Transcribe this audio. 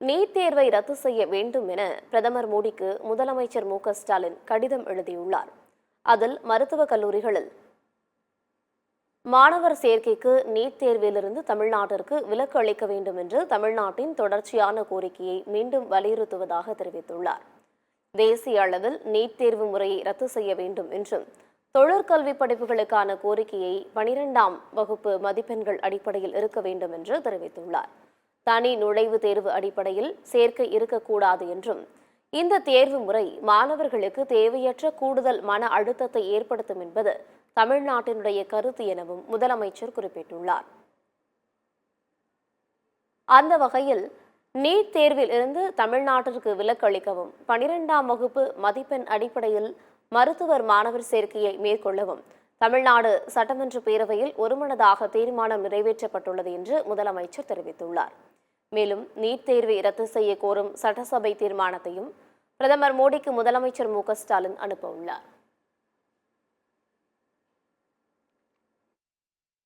NEET தேர்வை ரத்து செய்ய வேண்டும் என பிரதமர் மோடிக்கு முதலமைச்சர் மு.க.ஸ்டாலின் கடிதம் எழுதியுள்ளார். அதில் மருத்துவக் கல்லூரிகளில் மாணவர் சேர்க்கைக்கு நீட் தேர்விலிருந்து தமிழ்நாட்டிற்கு விலக்கு அளிக்க வேண்டும் என்று தமிழ்நாட்டின் தொடர்ச்சியான கோரிக்கையை மீண்டும் வலியுறுத்துவதாக தெரிவித்துள்ளார். தேசிய அளவில் நீட் தேர்வு முறையை ரத்து செய்ய வேண்டும் என்றும், தொழிற்கல்வி படிப்புகளுக்கான கோரிக்கையை 12ஆம் வகுப்பு மதிப்பெண்கள் அடிப்படையில் இருக்க வேண்டும் என்று தெரிவித்துள்ளார். தனி நுழைவுத் தேர்வு அடிப்படையில் சேர்க்கை இருக்கக்கூடாது என்றும், இந்த தேர்வு முறை மாணவர்களுக்கு தேவையற்ற கூடுதல் மன அழுத்தத்தை ஏற்படுத்தும் என்பது தமிழ்நாட்டினுடைய கருத்து எனவும் முதலமைச்சர் குறிப்பிட்டுள்ளார். அந்த வகையில் நீட் தேர்வில் இருந்து தமிழ்நாட்டிற்கு விலக்கு அளிக்கவும், 12ஆம் வகுப்பு மதிப்பெண் அடிப்படையில் மருத்துவர் மாணவர் சேர்க்கையை மேற்கொள்ளவும் தமிழ்நாடு சட்டமன்ற பேரவையில் ஒருமனதாக தீர்மானம் நிறைவேற்றப்பட்டுள்ளது என்று முதலமைச்சர் தெரிவித்துள்ளார். மேலும் நீட் தேர்வை ரத்து செய்ய கோரும் சட்டசபை தீர்மானத்தையும் பிரதமர் மோடிக்கு முதலமைச்சர் மு.க.ஸ்டாலின் அனுப்ப உள்ளார்.